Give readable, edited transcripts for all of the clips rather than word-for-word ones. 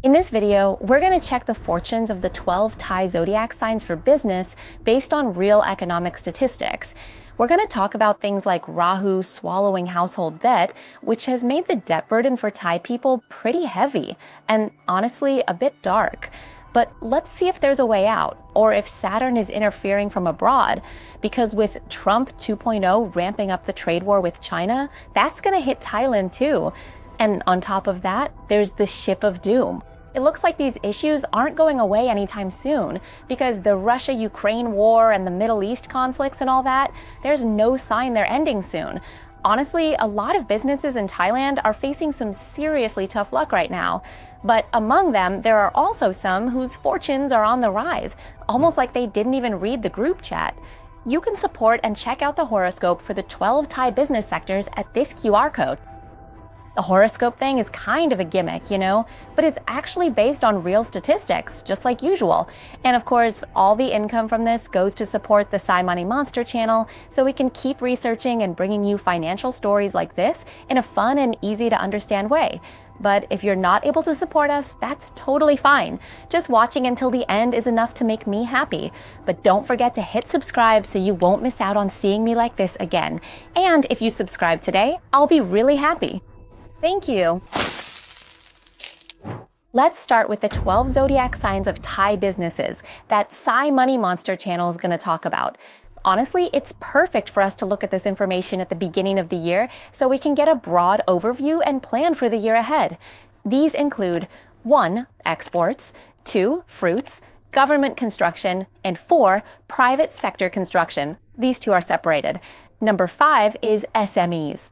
In this video, we're going to check the fortunes of the 12 Thai zodiac signs for business based on real economic statistics. We're going to talk about things like Rahu swallowing household debt, which has made the debt burden for Thai people pretty heavy and honestly a bit dark. But let's see if there's a way out, or if Saturn is interfering from abroad, because with Trump 2.0 ramping up the trade war with China, that's going to hit Thailand too. And on top of that, there's the ship of doom. It looks like these issues aren't going away anytime soon, because the Russia-Ukraine war and the Middle East conflicts and all that, there's no sign they're ending soon. Honestly, a lot of businesses in Thailand are facing some seriously tough luck right now. But among them, there are also some whose fortunes are on the rise, almost like they didn't even read the group chat. You can support and check out the horoscope for the 12 Thai business sectors at this QR code. The horoscope thing is kind of a gimmick, you know, but it's actually based on real statistics, just like usual. And of course, all the income from this goes to support the Psy Money Monster channel, so we can keep researching and bringing you financial stories like this in a fun and easy to understand way. But if you're not able to support us, that's totally fine. Just watching until the end is enough to make me happy. But don't forget to hit subscribe so you won't miss out on seeing me like this again. And if you subscribe today, I'll be really happy. Thank you. Let's start with the 12 zodiac signs of Thai businesses that Psy Money Monster channel is going to talk about. Honestly, it's perfect for us to look at this information at the beginning of the year so we can get a broad overview and plan for the year ahead. These include 1. Exports, 2. Fruits, government construction, and 4. Private sector construction. These two are separated. Number 5 is SMEs.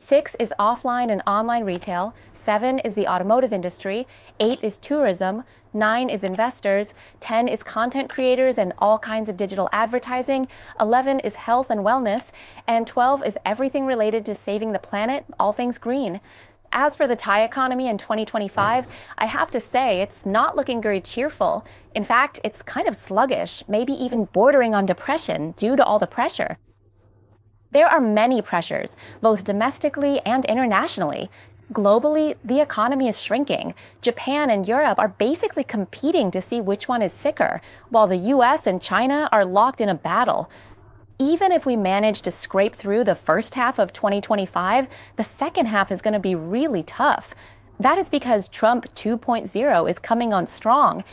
6 is offline and online retail, 7 is the automotive industry, 8 is tourism, 9 is investors, 10 is content creators and all kinds of digital advertising, 11 is health and wellness, and 12 is everything related to saving the planet, all things green. As for the Thai economy in 2025, I have to say it's not looking very cheerful. In fact, it's kind of sluggish, maybe even bordering on depression due to all the pressure. There are many pressures, both domestically and internationally. Globally, the economy is shrinking. Japan and Europe are basically competing to see which one is sicker, while the US and China are locked in a battle. Even if we manage to scrape through the first half of 2025, the second half is going to be really tough. That is because Trump 2.0 is coming on strong.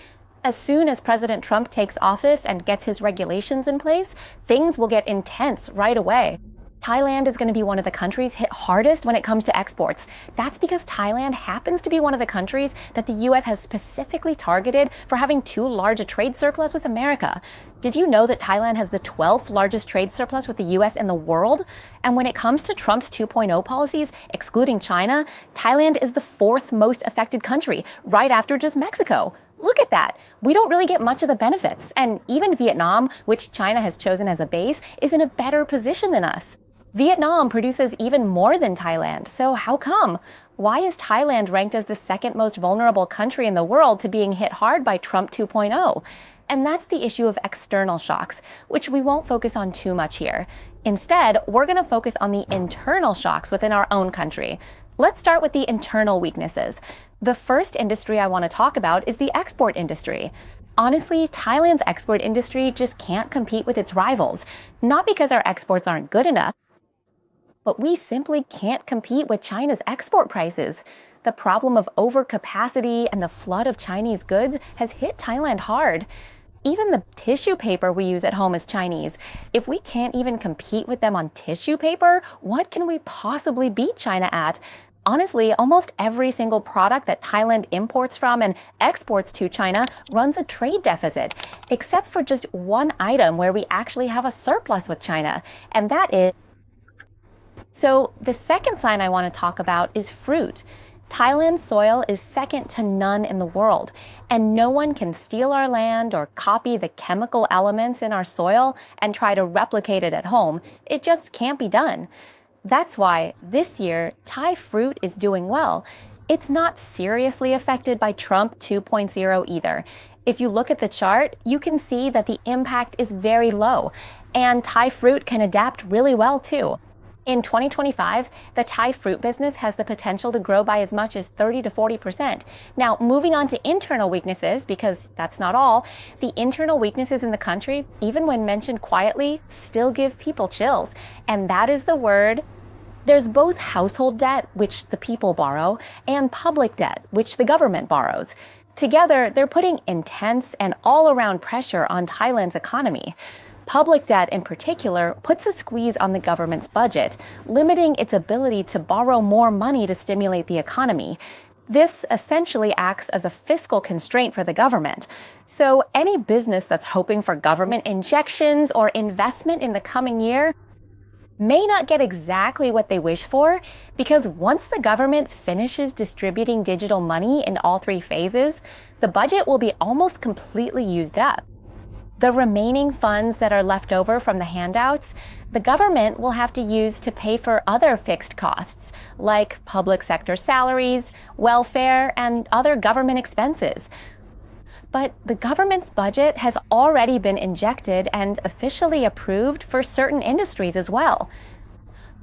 As soon as President Trump takes office and gets his regulations in place, things will get intense right away. Thailand is going to be one of the countries hit hardest when it comes to exports. That's because Thailand happens to be one of the countries that the US has specifically targeted for having too large a trade surplus with America. Did you know that Thailand has the 12th largest trade surplus with the US in the world? And when it comes to Trump's 2.0 policies, excluding China, Thailand is the 4th most affected country, right after just Mexico. Look at that. We don't really get much of the benefits. And even Vietnam, which China has chosen as a base, is in a better position than us. Vietnam produces even more than Thailand, so how come? Why is Thailand ranked as the second most vulnerable country in the world to being hit hard by Trump 2.0? And that's the issue of external shocks, which we won't focus on too much here. Instead, we're going to focus on the internal shocks within our own country. Let's start with the internal weaknesses. The first industry I want to talk about is the export industry. Honestly, Thailand's export industry just can't compete with its rivals, not because our exports aren't good enough, but we simply can't compete with China's export prices. The problem of overcapacity and the flood of Chinese goods has hit Thailand hard. Even the tissue paper we use at home is Chinese. If we can't even compete with them on tissue paper, what can we possibly beat China at? Honestly, almost every single product that Thailand imports from and exports to China runs a trade deficit, except for just one item where we actually have a surplus with China, and that is... So the second sign I want to talk about is fruit. Thailand's soil is second to none in the world, and no one can steal our land or copy the chemical elements in our soil and try to replicate it at home. It just can't be done. That's why this year, Thai fruit is doing well. It's not seriously affected by Trump 2.0 either. If you look at the chart, you can see that the impact is very low, and Thai fruit can adapt really well too. In 2025, the Thai fruit business has the potential to grow by as much as 30 to 40%. Now, moving on to internal weaknesses, because that's not all, the internal weaknesses in the country, even when mentioned quietly, still give people chills. And that is the word. There's both household debt, which the people borrow, and public debt, which the government borrows. Together, they're putting intense and all-around pressure on Thailand's economy. Public debt, in particular, puts a squeeze on the government's budget, limiting its ability to borrow more money to stimulate the economy. This essentially acts as a fiscal constraint for the government. So any business that's hoping for government injections or investment in the coming year may not get exactly what they wish for, because once the government finishes distributing digital money in all three phases, the budget will be almost completely used up. The remaining funds that are left over from the handouts, the government will have to use to pay for other fixed costs, like public sector salaries, welfare, and other government expenses. But the government's budget has already been injected and officially approved for certain industries as well.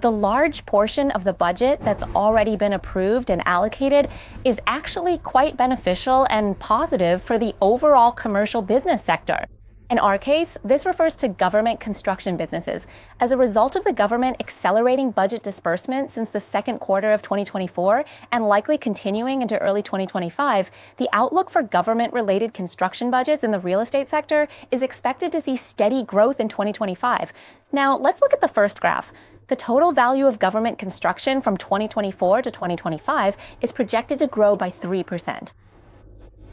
The large portion of the budget that's already been approved and allocated is actually quite beneficial and positive for the overall commercial business sector. In our case, this refers to government construction businesses. As a result of the government accelerating budget disbursement since the second quarter of 2024 and likely continuing into early 2025, the outlook for government-related construction budgets in the real estate sector is expected to see steady growth in 2025. Now, let's look at the first graph. The total value of government construction from 2024 to 2025 is projected to grow by 3%.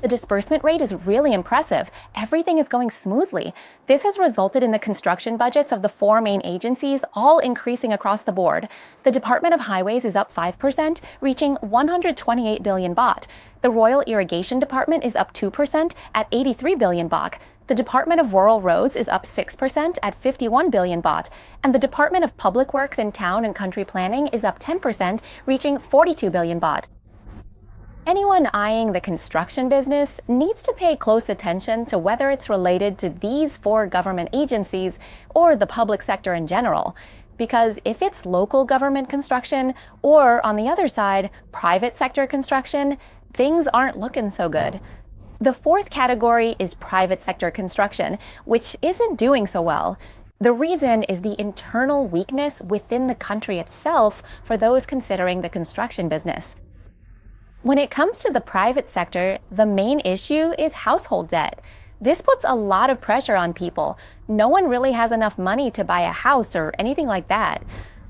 The disbursement rate is really impressive. Everything is going smoothly. This has resulted in the construction budgets of the four main agencies all increasing across the board. The Department of Highways is up 5%, reaching 128 billion baht. The Royal Irrigation Department is up 2% at 83 billion baht. The Department of Rural Roads is up 6% at 51 billion baht. And the Department of Public Works and Town and Country Planning is up 10%, reaching 42 billion baht. Anyone eyeing the construction business needs to pay close attention to whether it's related to these four government agencies or the public sector in general. Because if it's local government construction or, on the other side, private sector construction, things aren't looking so good. The fourth category is private sector construction, which isn't doing so well. The reason is the internal weakness within the country itself for those considering the construction business. When it comes to the private sector, the main issue is household debt. This puts a lot of pressure on people. No one really has enough money to buy a house or anything like that.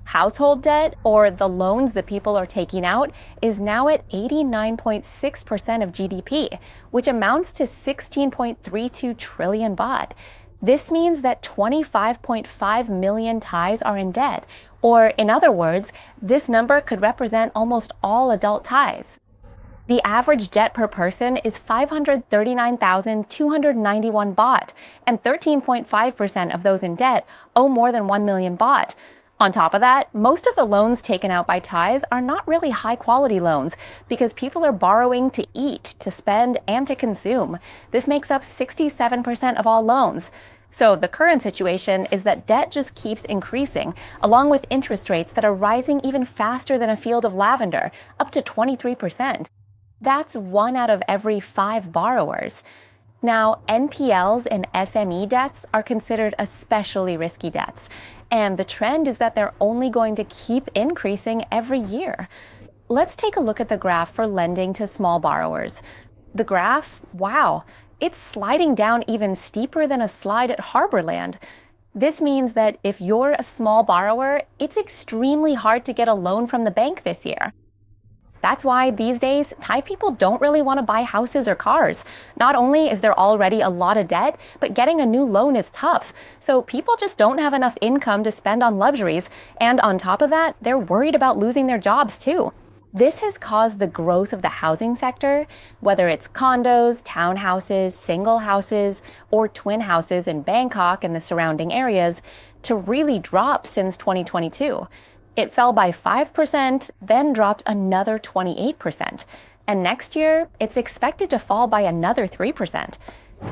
Household debt, or the loans that people are taking out, is now at 89.6% of GDP, which amounts to 16.32 trillion baht. This means that 25.5 million Thais are in debt, or in other words, this number could represent almost all adult Thais. The average debt per person is 539,291 baht, and 13.5% of those in debt owe more than 1 million baht. On top of that, most of the loans taken out by Thais are not really high-quality loans because people are borrowing to eat, to spend, and to consume. This makes up 67% of all loans. So the current situation is that debt just keeps increasing, along with interest rates that are rising even faster than a field of lavender, up to 23%. That's 1 out of every 5 borrowers. Now, NPLs and SME debts are considered especially risky debts, and the trend is that they're only going to keep increasing every year. Let's take a look at the graph for lending to small borrowers. The graph, wow, it's sliding down even steeper than a slide at Harborland. This means that if you're a small borrower, it's extremely hard to get a loan from the bank this year. That's why these days, Thai people don't really want to buy houses or cars. Not only is there already a lot of debt, but getting a new loan is tough. So people just don't have enough income to spend on luxuries. And on top of that, they're worried about losing their jobs too. This has caused the growth of the housing sector, whether it's condos, townhouses, single houses, or twin houses in Bangkok and the surrounding areas, to really drop since 2022. It fell by 5%, then dropped another 28%. And next year, it's expected to fall by another 3%.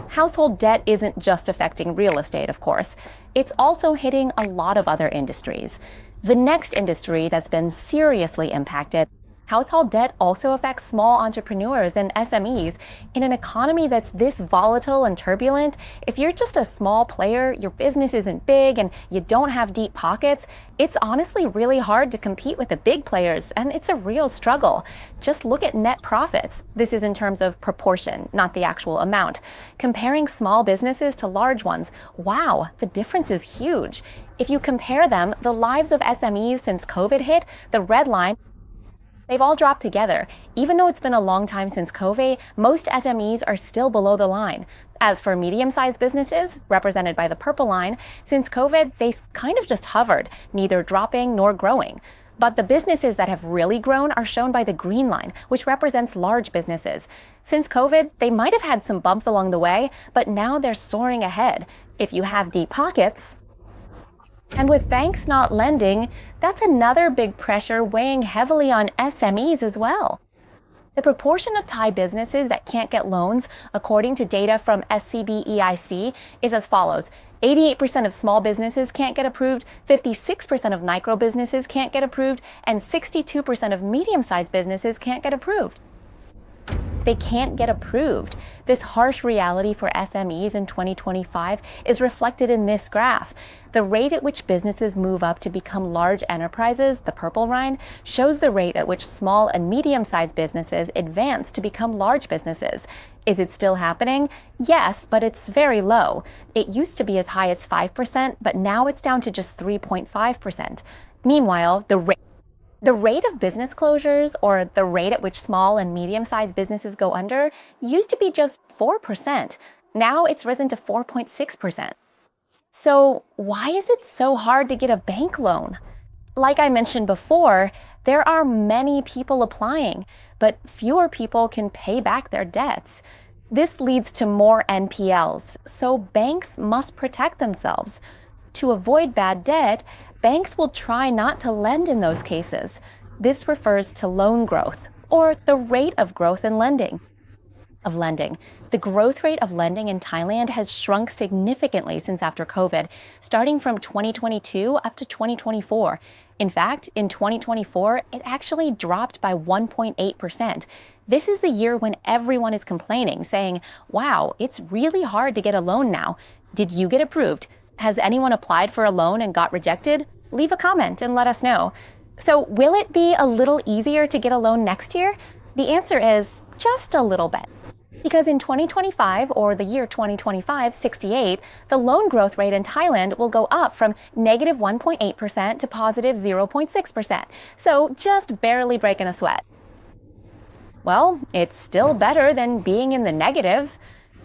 Household debt isn't just affecting real estate, of course. It's also hitting a lot of other industries. The next industry that's been seriously impacted, household debt also affects small entrepreneurs and SMEs. In an economy that's this volatile and turbulent, if you're just a small player, your business isn't big, and you don't have deep pockets, it's honestly really hard to compete with the big players, and it's a real struggle. Just look at net profits. This is in terms of proportion, not the actual amount. Comparing small businesses to large ones, wow, the difference is huge. If you compare them, the lives of SMEs since COVID hit, the red line, they've all dropped together. Even though it's been a long time since COVID, most SMEs are still below the line. As for medium-sized businesses, represented by the purple line, since COVID, they kind of just hovered, neither dropping nor growing. But the businesses that have really grown are shown by the green line, which represents large businesses. Since COVID, they might have had some bumps along the way, but now they're soaring ahead. If you have deep pockets, and with banks not lending, that's another big pressure weighing heavily on SMEs as well. The proportion of Thai businesses that can't get loans, according to data from SCB is as follows. 88% of small businesses can't get approved, 56% of micro businesses can't get approved, and 62% of medium-sized businesses can't get approved. They can't get approved. This harsh reality for SMEs in 2025 is reflected in this graph. The rate at which businesses move up to become large enterprises, the purple line, shows the rate at which small and medium-sized businesses advance to become large businesses. Is it still happening? Yes, but it's very low. It used to be as high as 5%, but now it's down to just 3.5%. Meanwhile, the rate of business closures, or the rate at which small and medium-sized businesses go under, used to be just 4%. Now it's risen to 4.6%. So why is it so hard to get a bank loan? Like I mentioned before, there are many people applying, but fewer people can pay back their debts. This leads to more NPLs, so banks must protect themselves. To avoid bad debt, banks will try not to lend in those cases. This refers to loan growth, or the rate of growth in lending. The growth rate of lending in Thailand has shrunk significantly since after COVID, starting from 2022 up to 2024. In fact, in 2024, it actually dropped by 1.8%. This is the year when everyone is complaining, saying, wow, it's really hard to get a loan now. Did you get approved? Has anyone applied for a loan and got rejected? Leave a comment and let us know. So will it be a little easier to get a loan next year? The answer is just a little bit. Because in 2025, or the year 2025, 68, the loan growth rate in Thailand will go up from negative 1.8% to positive 0.6%. So just barely breaking a sweat. Well, it's still better than being in the negative.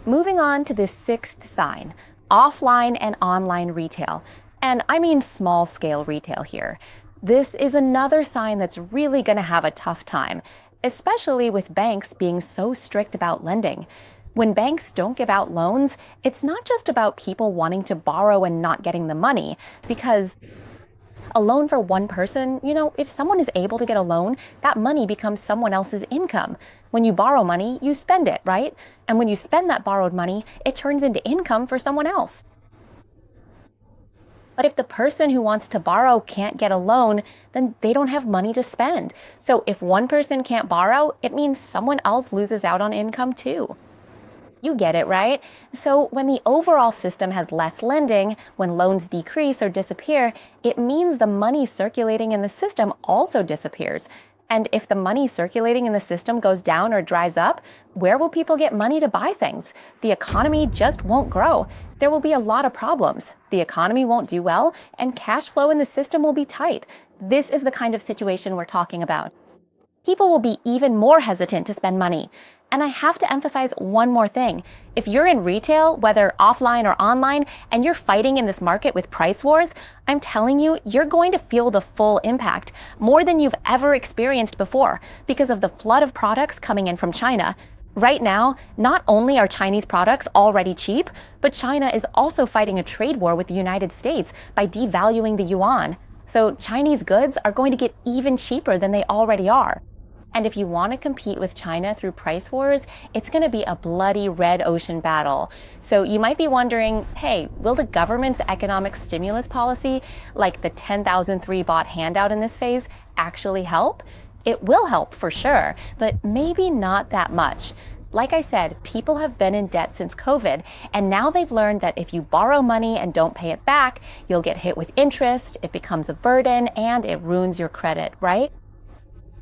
Moving on to the sixth sign, offline and online retail. And I mean small-scale retail here. This is another sign that's really going to have a tough time, especially with banks being so strict about lending. When banks don't give out loans, it's not just about people wanting to borrow and not getting the money, because a loan for one person, if someone is able to get a loan, that money becomes someone else's income. When you borrow money, you spend it, right? And when you spend that borrowed money, it turns into income for someone else. But if the person who wants to borrow can't get a loan, then they don't have money to spend. So if one person can't borrow, it means someone else loses out on income too. You get it, right? So when the overall system has less lending, when loans decrease or disappear, it means the money circulating in the system also disappears. And if the money circulating in the system goes down or dries up, where will people get money to buy things? The economy just won't grow. There will be a lot of problems. The economy won't do well, and cash flow in the system will be tight. This is the kind of situation we're talking about. People will be even more hesitant to spend money. And I have to emphasize one more thing. If you're in retail, whether offline or online, and you're fighting in this market with price wars, I'm telling you, you're going to feel the full impact, more than you've ever experienced before, because of the flood of products coming in from China. Right now, not only are Chinese products already cheap, but China is also fighting a trade war with the United States by devaluing the yuan. So Chinese goods are going to get even cheaper than they already are. And if you want to compete with China through price wars, it's going to be a bloody red ocean battle. So you might be wondering, hey, will the government's economic stimulus policy, like the 10,003 baht handout in this phase, actually help? It will help for sure, but maybe not that much. Like I said, people have been in debt since COVID, and now they've learned that if you borrow money and don't pay it back, you'll get hit with interest, it becomes a burden, and it ruins your credit, right?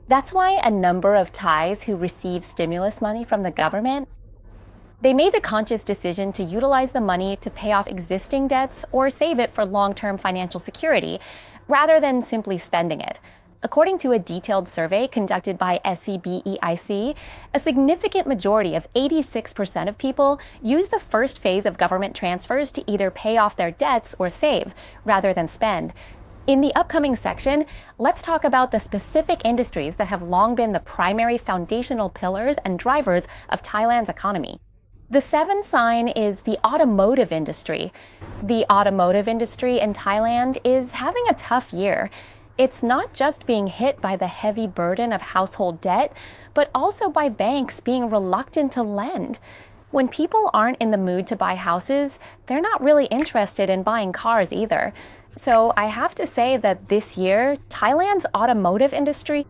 That's why a number of Thais who receive stimulus money from the government, they made the conscious decision to utilize the money to pay off existing debts or save it for long-term financial security, rather than simply spending it. According to a detailed survey conducted by SMEs, a significant majority of 86% of people use the first phase of government transfers to either pay off their debts or save, rather than spend. In the upcoming section, let's talk about the specific industries that have long been the primary foundational pillars and drivers of Thailand's economy. The seventh sign is the automotive industry. The automotive industry in Thailand is having a tough year. It's not just being hit by the heavy burden of household debt, but also by banks being reluctant to lend. When people aren't in the mood to buy houses, they're not really interested in buying cars either. So I have to say that this year, Thailand's automotive industry,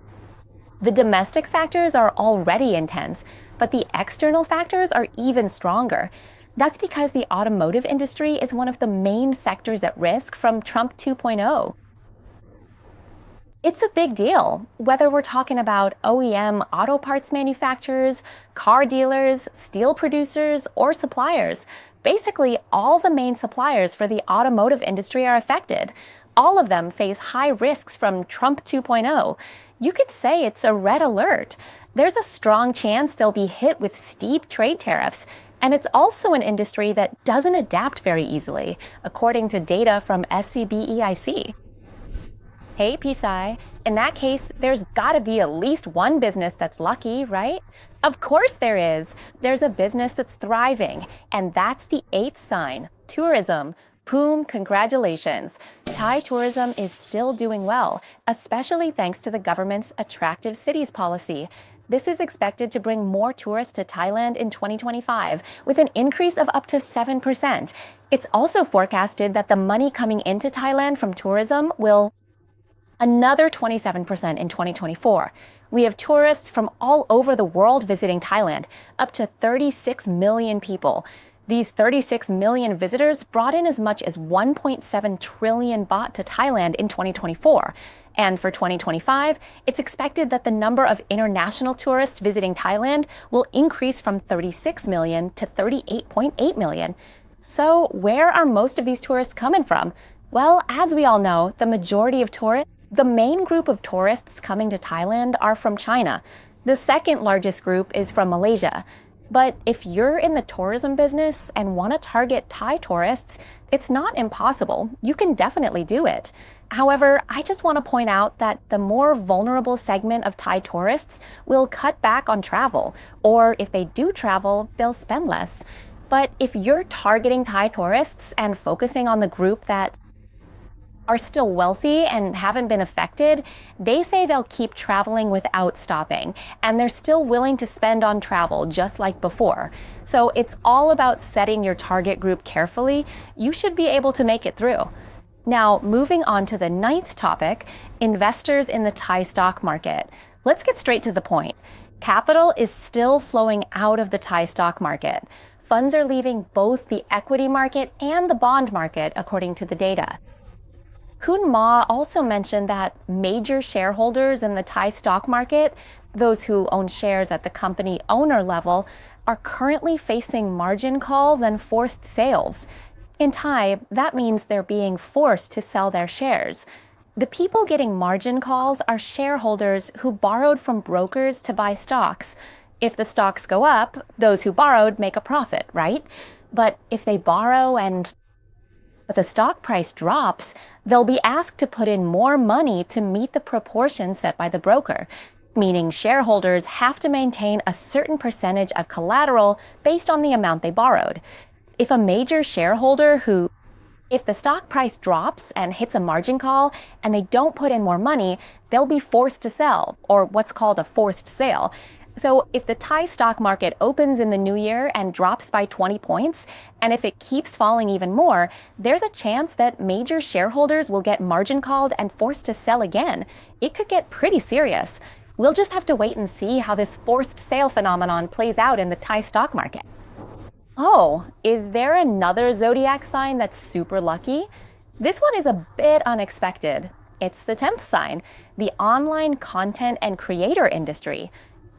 the domestic factors are already intense, but the external factors are even stronger. That's because the automotive industry is one of the main sectors at risk from Trump 2.0. It's a big deal, whether we're talking about OEM auto parts manufacturers, car dealers, steel producers, or suppliers. Basically, all the main suppliers for the automotive industry are affected. All of them face high risks from Trump 2.0. You could say it's a red alert. There's a strong chance they'll be hit with steep trade tariffs. And it's also an industry that doesn't adapt very easily, according to data from SCBEIC. Hey, Pisai, in that case, there's gotta be at least one business that's lucky, right? Of course there is. There's a business that's thriving, and that's the eighth sign, tourism. Poom, congratulations. Thai tourism is still doing well, especially thanks to the government's attractive cities policy. This is expected to bring more tourists to Thailand in 2025, with an increase of up to 7%. It's also forecasted that the money coming into Thailand from tourism will another 27% in 2024. We have tourists from all over the world visiting Thailand, up to 36 million people. These 36 million visitors brought in as much as 1.7 trillion baht to Thailand in 2024. And for 2025, it's expected that the number of international tourists visiting Thailand will increase from 36 million to 38.8 million. So where are most of these tourists coming from? Well, as we all know, the main group of tourists coming to Thailand are from China. The second largest group is from Malaysia. But if you're in the tourism business and want to target Thai tourists, it's not impossible. You can definitely do it. However, I just want to point out that the more vulnerable segment of Thai tourists will cut back on travel, or if they do travel, they'll spend less. But if you're targeting Thai tourists and focusing on the group that are still wealthy and haven't been affected, they say they'll keep traveling without stopping, and they're still willing to spend on travel just like before. So it's all about setting your target group carefully. You should be able to make it through. Now, moving on to the ninth topic, investors in the Thai stock market. Let's get straight to the point. Capital is still flowing out of the Thai stock market. Funds are leaving both the equity market and the bond market, according to the data. Khun Ma also mentioned that major shareholders in the Thai stock market, those who own shares at the company owner level, are currently facing margin calls and forced sales. In Thai, that means they're being forced to sell their shares. The people getting margin calls are shareholders who borrowed from brokers to buy stocks. If the stocks go up, those who borrowed make a profit, right? But if they borrow but the stock price drops, they'll be asked to put in more money to meet the proportion set by the broker, meaning shareholders have to maintain a certain percentage of collateral based on the amount they borrowed. If a major shareholder who If the stock price drops and hits a margin call and they don't put in more money, they'll be forced to sell, or what's called a forced sale. So if the Thai stock market opens in the new year and drops by 20 points, and if it keeps falling even more, there's a chance that major shareholders will get margin called and forced to sell again. It could get pretty serious. We'll just have to wait and see how this forced sale phenomenon plays out in the Thai stock market. Oh, is there another zodiac sign that's super lucky? This one is a bit unexpected. It's the 10th sign, the online content and creator industry.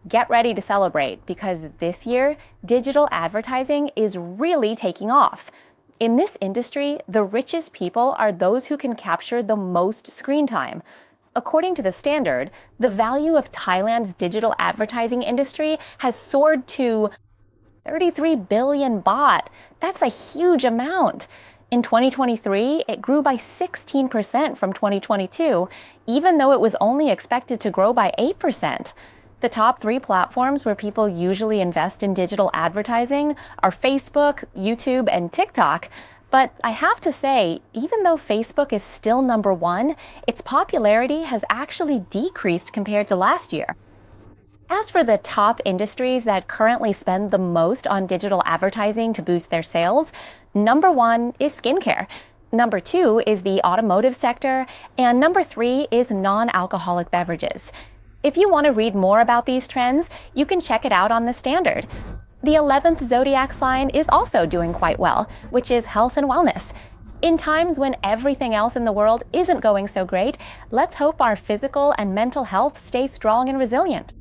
Get ready to celebrate because this year, digital advertising is really taking off. In this industry, the richest people are those who can capture the most screen time. According to the Standard, the value of Thailand's digital advertising industry has soared to 33 billion baht. That's a huge amount. In 2023, it grew by 16% from 2022, even though it was only expected to grow by 8%. The top 3 platforms where people usually invest in digital advertising are Facebook, YouTube, and TikTok. But I have to say, even though Facebook is still number 1, its popularity has actually decreased compared to last year. As for the top industries that currently spend the most on digital advertising to boost their sales, number 1 is skincare. Number 2 is the automotive sector, and number 3 is non-alcoholic beverages. If you want to read more about these trends, you can check it out on the Standard. The 11th zodiac sign is also doing quite well, which is health and wellness. In times when everything else in the world isn't going so great, let's hope our physical and mental health stays strong and resilient.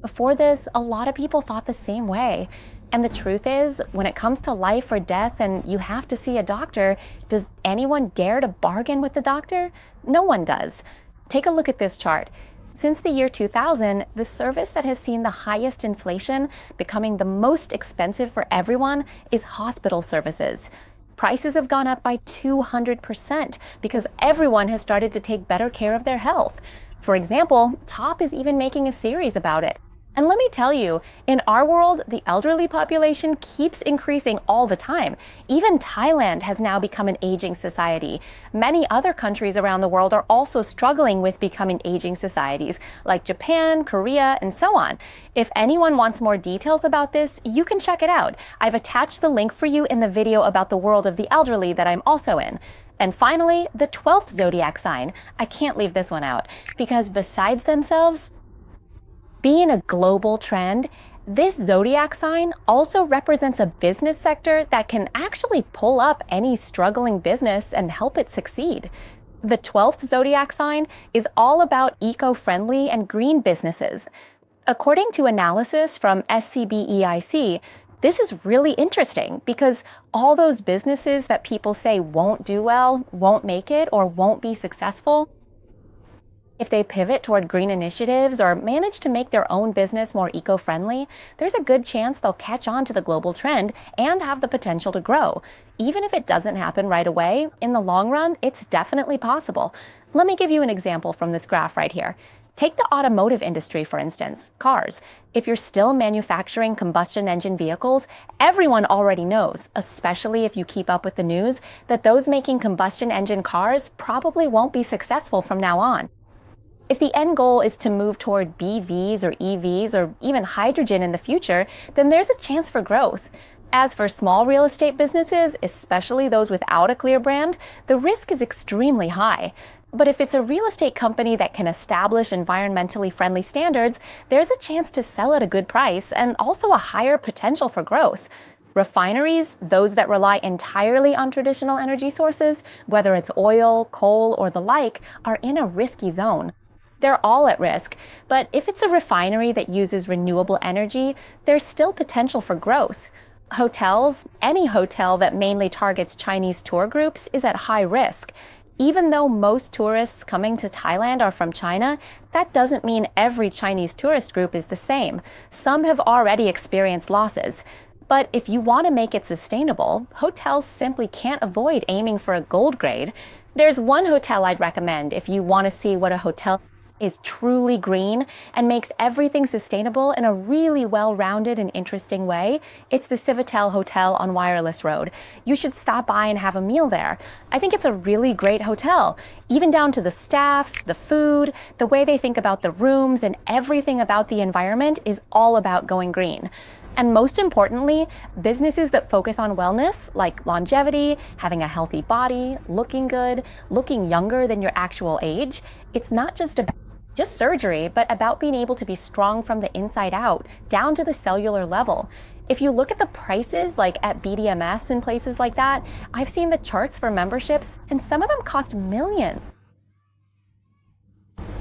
Before this, a lot of people thought the same way. And the truth is, when it comes to life or death and you have to see a doctor, does anyone dare to bargain with the doctor? No one does. Take a look at this chart. Since the year 2000, the service that has seen the highest inflation, becoming the most expensive for everyone, is hospital services. Prices have gone up by 200% because everyone has started to take better care of their health. For example, Top is even making a series about it. And let me tell you, in our world, the elderly population keeps increasing all the time. Even Thailand has now become an aging society. Many other countries around the world are also struggling with becoming aging societies, like Japan, Korea, and so on. If anyone wants more details about this, you can check it out. I've attached the link for you in the video about the world of the elderly that I'm also in. And finally, the 12th zodiac sign. I can't leave this one out, because besides themselves, being a global trend, this zodiac sign also represents a business sector that can actually pull up any struggling business and help it succeed. The 12th zodiac sign is all about eco-friendly and green businesses. According to analysis from SCBEIC, this is really interesting because all those businesses that people say won't do well, won't make it, or won't be successful, if they pivot toward green initiatives or manage to make their own business more eco-friendly, there's a good chance they'll catch on to the global trend and have the potential to grow. Even if it doesn't happen right away, in the long run, it's definitely possible. Let me give you an example from this graph right here. Take the automotive industry, for instance, cars. If you're still manufacturing combustion engine vehicles, everyone already knows, especially if you keep up with the news, that those making combustion engine cars probably won't be successful from now on. If the end goal is to move toward BVs or EVs or even hydrogen in the future, then there's a chance for growth. As for small real estate businesses, especially those without a clear brand, the risk is extremely high. But if it's a real estate company that can establish environmentally friendly standards, there's a chance to sell at a good price and also a higher potential for growth. Refineries, those that rely entirely on traditional energy sources, whether it's oil, coal, or the like, are in a risky zone. They're all at risk, but if it's a refinery that uses renewable energy, there's still potential for growth. Hotels, any hotel that mainly targets Chinese tour groups is at high risk. Even though most tourists coming to Thailand are from China, that doesn't mean every Chinese tourist group is the same. Some have already experienced losses. But if you want to make it sustainable, hotels simply can't avoid aiming for a gold grade. There's one hotel I'd recommend if you want to see what a hotel is truly green and makes everything sustainable in a really well-rounded and interesting way, it's the Civitel Hotel on Wireless Road. You should stop by and have a meal there. I think it's a really great hotel, even down to the staff, the food, the way they think about the rooms, and everything about the environment is all about going green. And most importantly, businesses that focus on wellness, like longevity, having a healthy body, looking good, looking younger than your actual age, it's not just about surgery, but about being able to be strong from the inside out, down to the cellular level. If you look at the prices, like at BDMS and places like that, I've seen the charts for memberships, and some of them cost millions.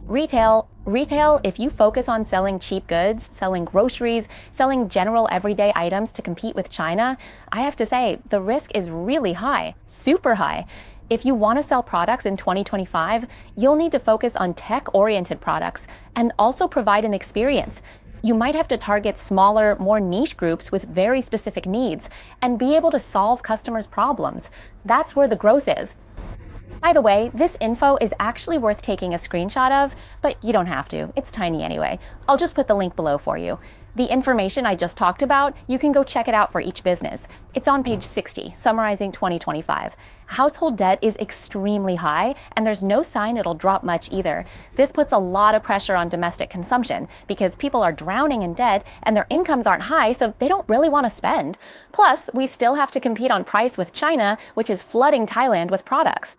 Retail, if you focus on selling cheap goods, selling groceries, selling general everyday items to compete with China, I have to say, the risk is really high, super high. If you want to sell products in 2025, you'll need to focus on tech-oriented products and also provide an experience. You might have to target smaller, more niche groups with very specific needs and be able to solve customers' problems. That's where the growth is. By the way, this info is actually worth taking a screenshot of, but you don't have to. It's tiny anyway. I'll just put the link below for you. The information I just talked about, you can go check it out for each business. It's on page 60, summarizing 2025. Household debt is extremely high, and there's no sign it'll drop much either. This puts a lot of pressure on domestic consumption because people are drowning in debt and their incomes aren't high, so they don't really want to spend. Plus, we still have to compete on price with China, which is flooding Thailand with products.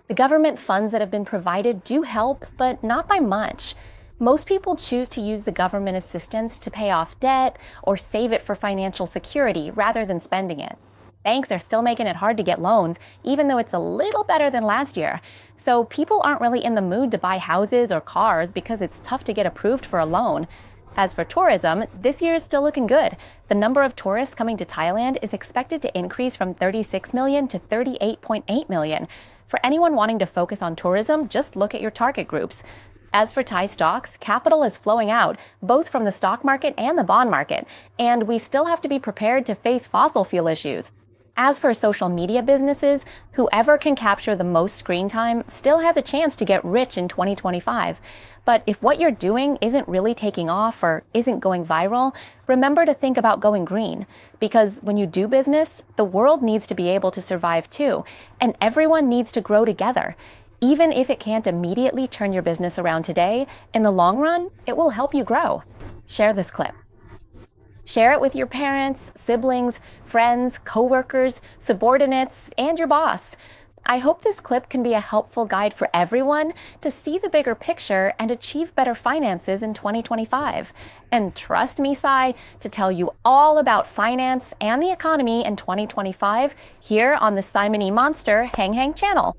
The government funds that have been provided do help, but not by much. Most people choose to use the government assistance to pay off debt or save it for financial security rather than spending it. Banks are still making it hard to get loans, even though it's a little better than last year. So people aren't really in the mood to buy houses or cars because it's tough to get approved for a loan. As for tourism, this year is still looking good. The number of tourists coming to Thailand is expected to increase from 36 million to 38.8 million. For anyone wanting to focus on tourism, just look at your target groups. As for Thai stocks, capital is flowing out, both from the stock market and the bond market, and we still have to be prepared to face fossil fuel issues. As for social media businesses, whoever can capture the most screen time still has a chance to get rich in 2025. But if what you're doing isn't really taking off or isn't going viral, remember to think about going green. Because when you do business, the world needs to be able to survive too, and everyone needs to grow together. Even if it can't immediately turn your business around today, in the long run, it will help you grow. Share this clip. Share it with your parents, siblings, friends, coworkers, subordinates, and your boss. I hope this clip can be a helpful guide for everyone to see the bigger picture and achieve better finances in 2025. And trust me, Sai, to tell you all about finance and the economy in 2025 here on the Simon E. Monster Hang Hang channel.